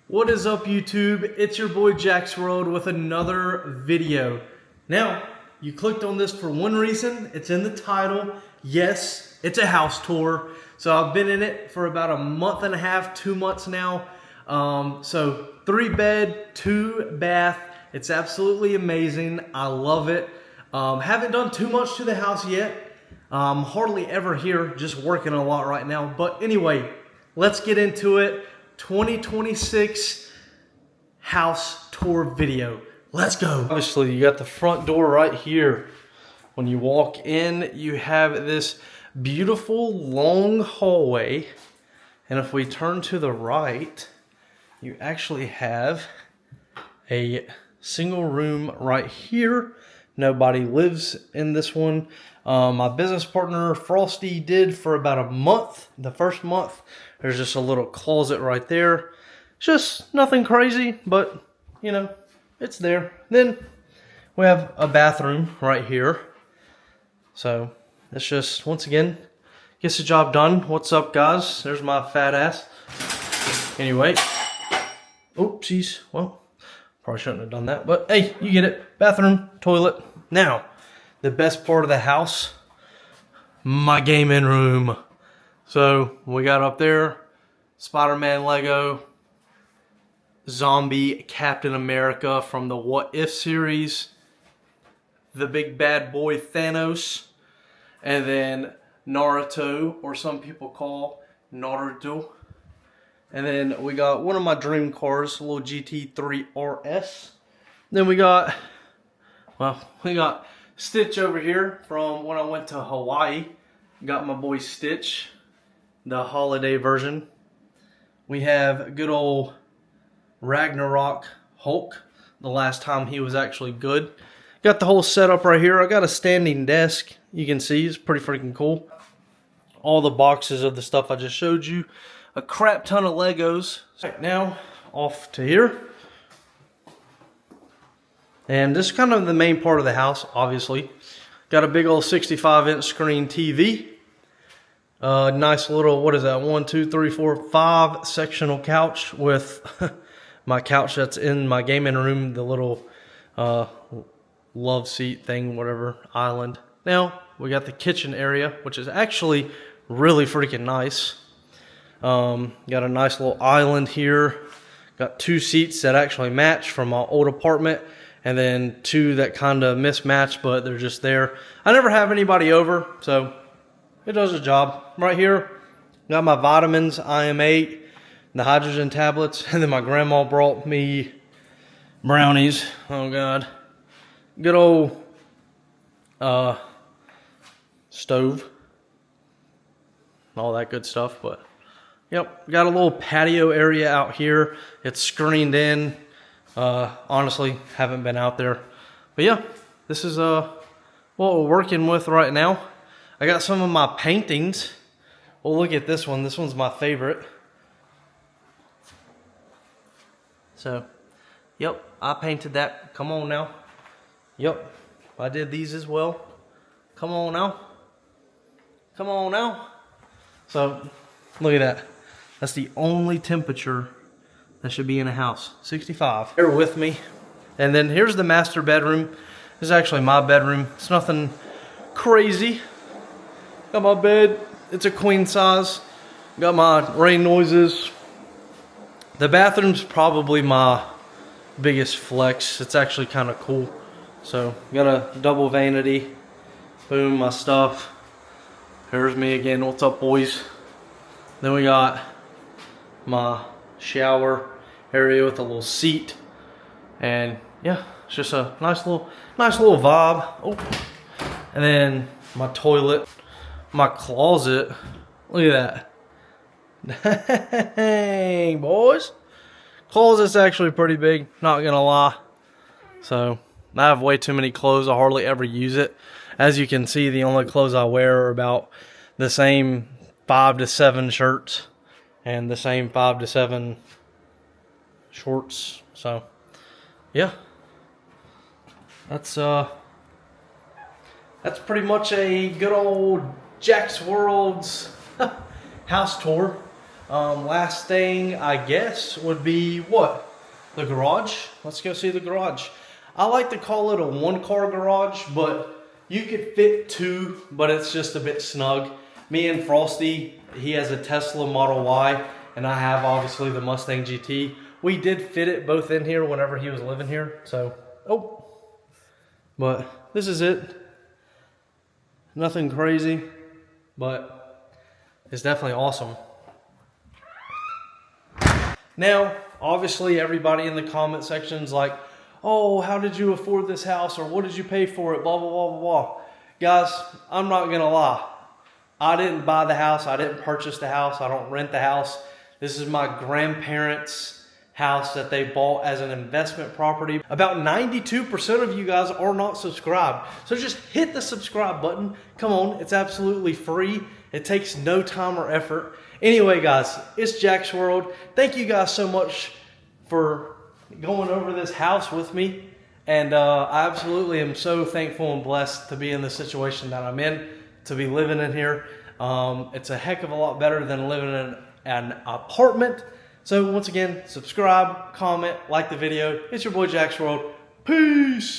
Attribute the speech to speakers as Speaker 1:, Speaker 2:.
Speaker 1: What is up, YouTube? It's your boy Jack's World with another video. Now, you clicked on this for one reason. It's in the title. Yes, it's a house tour. So I've been in it for about a month and a half, 2 months now. So 3 bed, 2 bath. It's absolutely amazing. I love it. Haven't done too much to the house yet. Hardly ever here, just working a lot right now. But anyway, let's get into it. 2026 house tour video. Let's go. Obviously, you got the front door right here. When you walk in, you have this beautiful long hallway. And if we turn to the right, you actually have a single room right here. Nobody lives in this one. My business partner Frosty did for about a month. The first month, there's just a little closet right there. Just nothing crazy, but you know, it's there. Then we have a bathroom right here. So it's just, once again, gets the job done. What's up, guys? There's my fat ass. Anyway, oopsies. Well, probably shouldn't have done that, but hey, you get it. Bathroom, toilet. Now, the best part of the house, my gaming room. So we got up there, Spider-Man Lego, zombie Captain America from the What If series, the big bad boy Thanos, and then Naruto, or some people call Naruto. And then we got one of my dream cars, a little GT3 RS. Then we got Stitch over here from when I went to Hawaii. Got my boy Stitch, the holiday version. We have good old Ragnarok Hulk, the last time he was actually good. Got the whole setup right here. I got a standing desk. You can see it's pretty freaking cool. All the boxes of the stuff I just showed you. A crap ton of Legos. Right, now, off to here. And this is kind of the main part of the house, obviously. Got a big old 65-inch screen TV. Nice little, what is that, 1, 2, 3, 4, 5 sectional couch with my couch that's in my gaming room, the little love seat thing, whatever, island. Now, we got the kitchen area, which is actually really freaking nice. Got a nice little island here. Got 2 seats that actually match from my old apartment. And then 2 that kind of mismatch, but they're just there. I never have anybody over, so it does the job. Right here, got my vitamins, IM8, the hydrogen tablets, and then my grandma brought me brownies. Oh God. Good old stove. All that good stuff, but yep, got a little patio area out here. It's screened in. Honestly, haven't been out there. But yeah, this is what we're working with right now. I got some of my paintings. Well, look at this one. This one's my favorite. So, yep, I painted that. Come on now. Yep, I did these as well. Come on now. Come on now. So, look at that. That's the only temperature that should be in a house, 65. Bear with me. And then here's the master bedroom. This is actually my bedroom. It's nothing crazy. Got my bed. It's a queen size. Got my rain noises. The bathroom's probably my biggest flex. It's actually kind of cool. So, got a double vanity. Boom, my stuff. Here's me again. What's up, boys? Then we got my shower area with a little seat, and yeah, it's just a nice little vibe. Oh, and then my toilet, my closet. Look at that. Dang, boys, closet's actually pretty big, not gonna lie. So I have way too many clothes. I hardly ever use it. As you can see, the only clothes I wear are about the same 5 to 7 shirts and the same 5 to 7 shorts. So yeah, that's pretty much a good old Jack's World's house tour. Last thing, I guess, would be what? The garage. Let's go see the garage. I like to call it a one-car garage, but you could fit two, but it's just a bit snug. Me and Frosty, he has a Tesla Model Y, and I have obviously the Mustang GT. We did fit it both in here whenever he was living here, so, but this is it. Nothing crazy, but it's definitely awesome. Now, obviously everybody in the comment section is like, oh, how did you afford this house? Or what did you pay for it? Blah, blah, blah, blah, blah. Guys, I'm not gonna lie. I didn't buy the house. I didn't purchase the house. I don't rent the house. This is my grandparents' house that they bought as an investment property. About 92% of you guys are not subscribed. So just hit the subscribe button. Come on, it's absolutely free. It takes no time or effort. Anyway, guys, it's Jack's World. Thank you guys so much for going over this house with me. And I absolutely am so thankful and blessed to be in the situation that I'm in, to be living in here. It's a heck of a lot better than living in an apartment. So once again, subscribe, comment, like the video. It's your boy Jack's World. Peace.